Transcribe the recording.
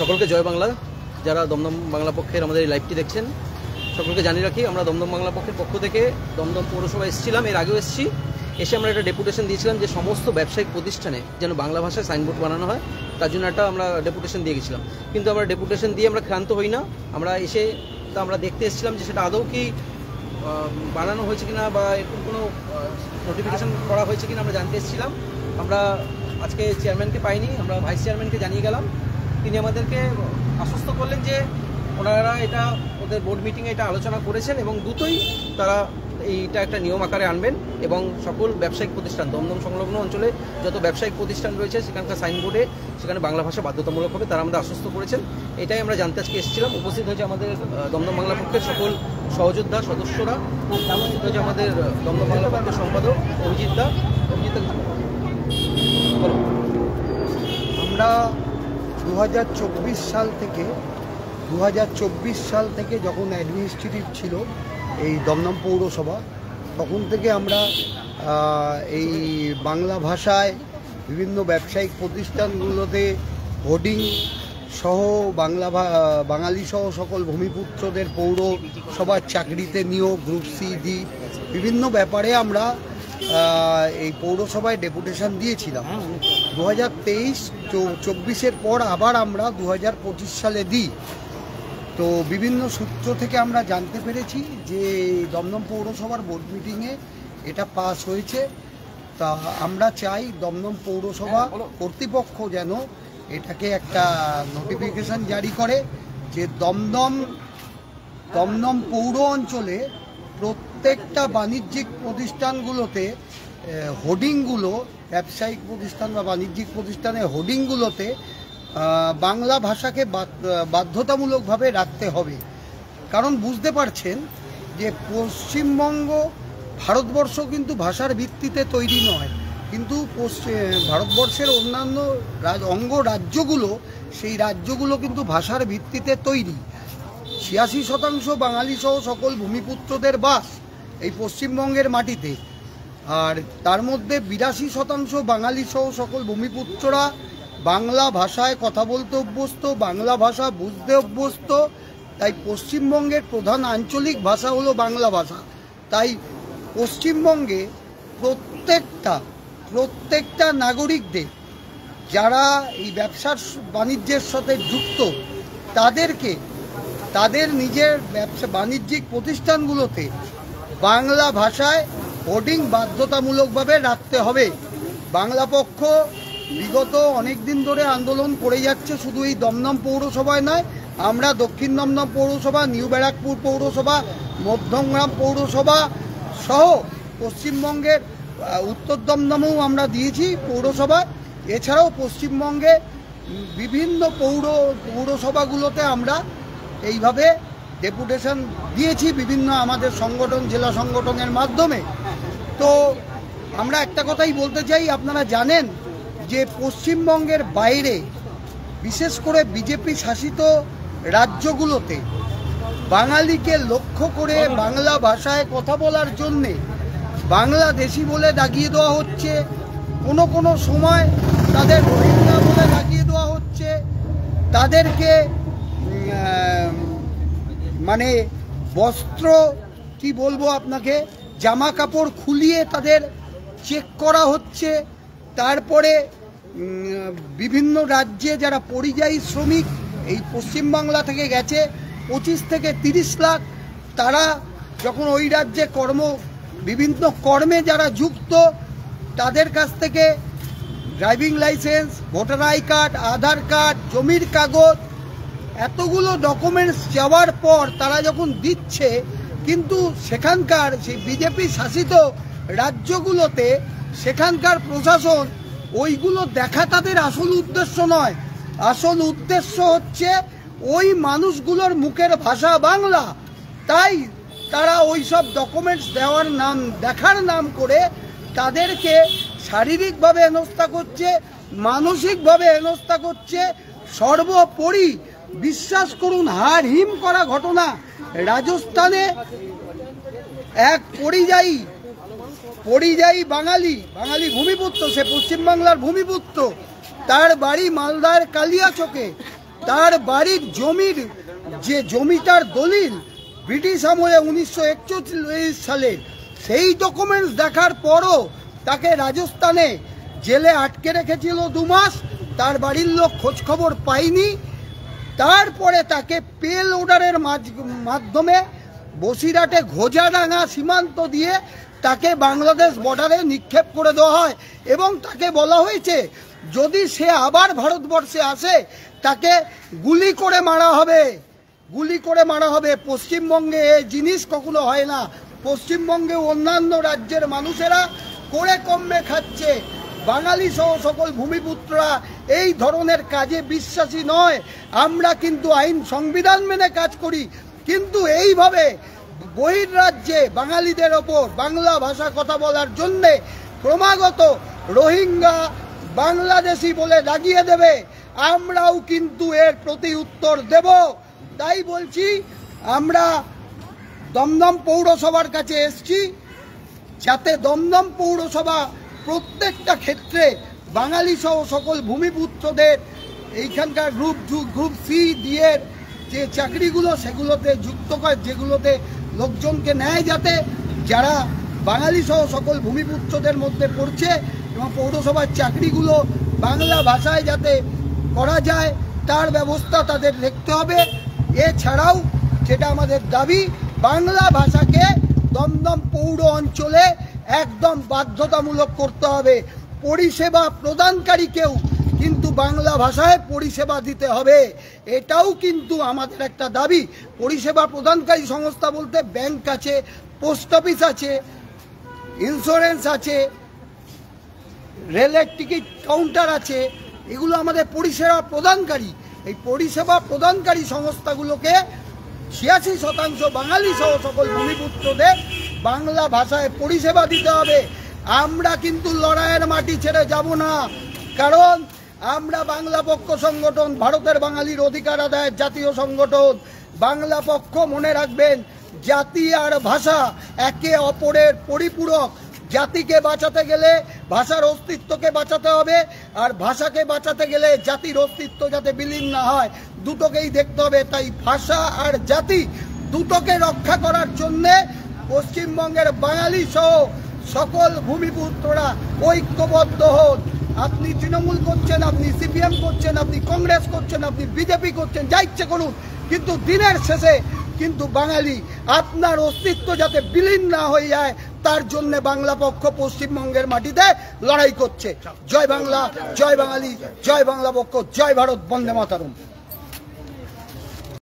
সকলকে জয় বাংলা। যারা দমদম বাংলা পক্ষের আমাদের এই লাইভটি দেখছেন সকলকে জানিয়ে রাখি, আমরা দমদম বাংলা পক্ষের পক্ষ থেকে দমদম পৌরসভা এসেছিলাম, এর আগেও এসে আমরা একটা ডেপুটেশন দিয়েছিলাম যে সমস্ত ব্যবসায়িক প্রতিষ্ঠানে যেন বাংলা ভাষায় সাইনবোর্ড বানানো হয়, তার জন্য আমরা ডেপুটেশন দিয়ে গেছিলাম। কিন্তু আমরা ডেপুটেশন দিয়ে আমরা ক্ষান্ত হই না, আমরা এসে তা আমরা দেখতে এসেছিলাম যে সেটা আদৌ কি বানানো হয়েছে কিনা বা এরকম কোনো নোটিফিকেশন করা হয়েছে কিনা আমরা জানতে এসেছিলাম। আমরা আজকে চেয়ারম্যানকে পাইনি, আমরা ভাইস চেয়ারম্যানকে জানিয়ে গেলাম। তিনি আমাদেরকে আশ্বস্ত করলেন যে ওনারা এটা ওদের বোর্ড মিটিংয়ে এটা আলোচনা করেছেন এবং দ্রুতই তারা এইটা একটা নিয়ম আকারে আনবেন এবং সকল ব্যবসায়িক প্রতিষ্ঠান দমদম সংলগ্ন অঞ্চলে যত ব্যবসায়িক প্রতিষ্ঠান রয়েছে সেখানকার সাইনবোর্ডে সেখানে বাংলা ভাষা বাধ্যতামূলক হবে, তারা আমাদের আশ্বস্ত করেছেন। এটাই আমরা জানতে আজকে এসেছিলাম। উপস্থিত হয়েছে আমাদের দমদম বাংলা পক্ষের সকল সহযোদ্ধা সদস্যরা, উপস্থিত হয়েছে আমাদের দমদম বাংলা পক্ষের সম্পাদক অভিজিৎ দা। আমরা 2024 সাল থেকে যখন অ্যাডমিনিস্ট্রেটিভ ছিল এই দমদম পৌরসভা, তখন থেকে আমরা এই বাংলা ভাষায় বিভিন্ন ব্যবসায়িক প্রতিষ্ঠানগুলোতে হোর্ডিং সহ বাঙালি সহ সকল ভূমিপুত্রদের পৌরসভার চাকরিতে নিয়োগ, গ্রুপ সি ডি বিভিন্ন ব্যাপারে আমরা এই পৌরসভায় ডেপুটেশন দিয়েছিলাম। 2023-24 পর আবার আমরা 2025 সালে দিই। তো বিভিন্ন সূত্র থেকে আমরা জানতে পেরেছি যে দমদম পৌরসভার বোর্ড মিটিংয়ে এটা পাস হয়েছে। তা আমরা চাই দমদম পৌরসভা কর্তৃপক্ষ যেন এটাকে একটা নোটিফিকেশন জারি করে যে দমদম পৌর অঞ্চলে প্রত্যেকটা বাণিজ্যিক প্রতিষ্ঠানগুলোতে হোর্ডিংগুলো, ব্যবসায়িক প্রতিষ্ঠান বা বাণিজ্যিক প্রতিষ্ঠানের হোর্ডিংগুলোতে বাংলা ভাষাকে বাধ্যতামূলকভাবে রাখতে হবে। কারণ বুঝতে পারছেন যে পশ্চিমবঙ্গ, ভারতবর্ষ কিন্তু ভাষার ভিত্তিতে তৈরি নয়, কিন্তু ভারতবর্ষের অন্যান্য অঙ্গরাজ্যগুলো, সেই রাজ্যগুলো কিন্তু ভাষার ভিত্তিতে তৈরি। 86% বাঙালি সহ সকল ভূমিপুত্রদের বাস এই পশ্চিমবঙ্গের মাটিতে, আর তার মধ্যে 82% বাঙালি সহ সকল ভূমিপুত্ররা বাংলা ভাষায় কথা বলতে অভ্যস্ত, বাংলা ভাষা বুঝতে অভ্যস্ত। তাই পশ্চিমবঙ্গের প্রধান আঞ্চলিক ভাষা হলো বাংলা ভাষা। তাই পশ্চিমবঙ্গে প্রত্যেকটা নাগরিকদের যারা এই ব্যবসার বাণিজ্যের সাথে যুক্ত তাদেরকে তাদের নিজের ব্যবসা বাণিজ্যিক প্রতিষ্ঠানগুলোতে বাংলা ভাষায় হোর্ডিং বাধ্যতামূলকভাবে রাখতে হবে। বাংলা পক্ষ বিগত অনেক দিন ধরে আন্দোলন করে যাচ্ছে, শুধু এই দমদম পৌরসভায় নয়, আমরা দক্ষিণ দমদম পৌরসভা, নিউ ব্যারাকপুর পৌরসভা, মধ্যমগ্রাম পৌরসভা সহ পশ্চিমবঙ্গের উত্তর দমদমেও আমরা দিয়েছি পৌরসভা। এছাড়াও পশ্চিমবঙ্গে বিভিন্ন পৌরসভাগুলোতে আমরা এইভাবে ডেপুটেশন দিয়েছি বিভিন্ন আমাদের সংগঠন, জেলা সংগঠনের মাধ্যমে। তো আমরা একটা কথাই বলতে চাই, আপনারা জানেন যে পশ্চিমবঙ্গের বাইরে, বিশেষ করে বিজেপি শাসিত রাজ্যগুলোতে বাঙালিকে লক্ষ্য করে বাংলা ভাষায় কথা বলার জন্যে বাংলাদেশি বলে দাগিয়ে দেওয়া হচ্ছে, কোনো সময় তাদের রোহিঙ্গা বলে দাগিয়ে দেওয়া হচ্ছে, তাদেরকে মানে বস্ত্র কি বলবো আপনাকে, জামা কাপড় খুলিয়ে তাদের চেক করা হচ্ছে। তারপরে বিভিন্ন রাজ্যে যারা পরিযায়ী শ্রমিক এই পশ্চিমবাংলা থেকে গেছে 25 থেকে 30 লাখ, তারা যখন ওই রাজ্যে বিভিন্ন কর্মে যারা যুক্ত, তাদের কাছ থেকে driving licence, voter I card, Aadhaar card, জমির কাগজ, এতগুলো ডকুমেন্টস যাওয়ার পর তারা যখন দিচ্ছে, কিন্তু সেখানকার সেই বিজেপি শাসিত রাজ্যগুলোতে সেখানকার প্রশাসন ওইগুলো দেখা তাদের আসল উদ্দেশ্য নয়। আসল উদ্দেশ্য হচ্ছে ওই মানুষগুলোর মুখের ভাষা বাংলা, তাই তারা ওই সব ডকুমেন্টস দেখার নাম করে তাদেরকে শারীরিকভাবে হেনস্থা করছে, মানসিকভাবে হেনস্থা করছে। সর্বোপরি বিশ্বাস করুন, হাড় হিম করা ঘটনা, রাজস্থানে এক পরিযায়ী বাঙালি ভূমিপুত্র, সে পশ্চিমবাংলার ভূমিপুত্র, তার বাড়ি মালদার কালিয়াচকে, তার বাড়ির জমির যে জমিটার দলিল ব্রিটিশ আমলে 1941 সালে, সেই ডকুমেন্টস দেখার পরও তাকে রাজস্থানে জেলে আটকে রেখেছিল 2 মাস। তার বাড়ির লোক খোঁজ খবর পায়নি। তারপরে তাকে পেল অর্ডারের মাধ্যমে বসিরহাটে ঘোজাডাঙ্গা সীমান্ত দিয়ে তাকে বাংলাদেশ বর্ডারে নিক্ষেপ করে দেওয়া হয় এবং তাকে বলা হয়েছে যদি সে আবার ভারতবর্ষে আসে তাকে গুলি করে মারা হবে, গুলি করে মারা হবে। পশ্চিমবঙ্গে এই জিনিস কখনো হয় না। পশ্চিমবঙ্গে অন্যান্য রাজ্যের মানুষেরা করে কমে খাচ্ছে, বাঙালি সহ সকল ভূমিপুত্ররা এই ধরনের কাজে বিশ্বাসী নয়। আমরা কিন্তু আইন সংবিধান মেনে কাজ করি, কিন্তু এইভাবে বহির্রাজ্যে বাঙালিদের ওপর বাংলা ভাষা কথা বলার জন্যে ক্রমাগত রোহিঙ্গা বাংলাদেশি বলে লাগিয়ে দেবে, আমরাও কিন্তু এর প্রতি উত্তর দেব। তাই বলছি, আমরা দমদম পৌরসভার কাছে এসছি যাতে দমদম পৌরসভা প্রত্যেকটা ক্ষেত্রে বাঙালি সহ সকল ভূমিপুত্রদের এইখানকার গ্রুপ সি দিয়ে যে চাকরিগুলো সেগুলোতে যুক্ত করে, যেগুলোতে লোকজনকে নেয়, যাতে যারা বাঙালি সহ সকল ভূমিপুত্রদের মধ্যে পড়ছে এবং পৌরসভার চাকরিগুলো বাংলা ভাষায় যাতে করা যায় তার ব্যবস্থা তাদের দেখতে হবে। এছাড়াও যেটা আমাদের দাবি, বাংলা ভাষাকে দমদম পৌর অঞ্চলে একদম বাধ্যতামূলক করতে হবে। পরিষেবা প্রদানকারীকেও কিন্তু বাংলা ভাষায় পরিষেবা দিতে হবে, এটাও কিন্তু আমাদের একটা দাবি। পরিষেবা প্রদানকারী সংস্থা বলতে ব্যাংক আছে, পোস্ট অফিস আছে, ইন্স্যুরেন্স আছে, রেলের টিকিট কাউন্টার আছে, এগুলো আমাদের পরিষেবা প্রদানকারী। এই পরিষেবা প্রদানকারী সংস্থাগুলোকে 86% বাঙালি সহ সকল ভূমিপুত্রদের বাংলা ভাষায় পরিষেবা দিতে হবে। আমরা কিন্তু লড়াইয়ের মাটি ছেড়ে যাব না, কারণ আমরা বাংলা পক্ষ সংগঠন, ভারতের বাঙালির অধিকার আদায়ের জাতীয় সংগঠন। বাংলা পক্ষ মনে রাখবেন, জাতি আর ভাষা একে অপরের পরিপূরক। জাতিকে বাঁচাতে গেলে ভাষার অস্তিত্বকে বাঁচাতে হবে, আর ভাষাকে বাঁচাতে গেলে জাতির অস্তিত্ব যাতে বিলীন না হয় দুটোকেই দেখতে হবে। তাই ভাষা আর জাতি দুটোকে রক্ষা করার জন্যে পশ্চিমবঙ্গের বাঙালি সহ সকল ভূমিপুত্ররা ঐক্যবদ্ধ হন। আপনি তৃণমূল করছেন, আপনি সিপিএম করছেন, আপনি কংগ্রেস করছেন, আপনি বিজেপি করছেন, যা ইচ্ছে করুন, কিন্তু দিনের শেষে কিন্তু বাঙালি আপনার অস্তিত্ব যাতে বিলীন না হয়ে যায় তার জন্য বাংলা পক্ষ পশ্চিমবঙ্গের মাটিতে লড়াই করছে। জয় বাংলা, জয় বাঙালি, জয় বাংলা পক্ষ, জয় ভারত, বন্দে মাতরম।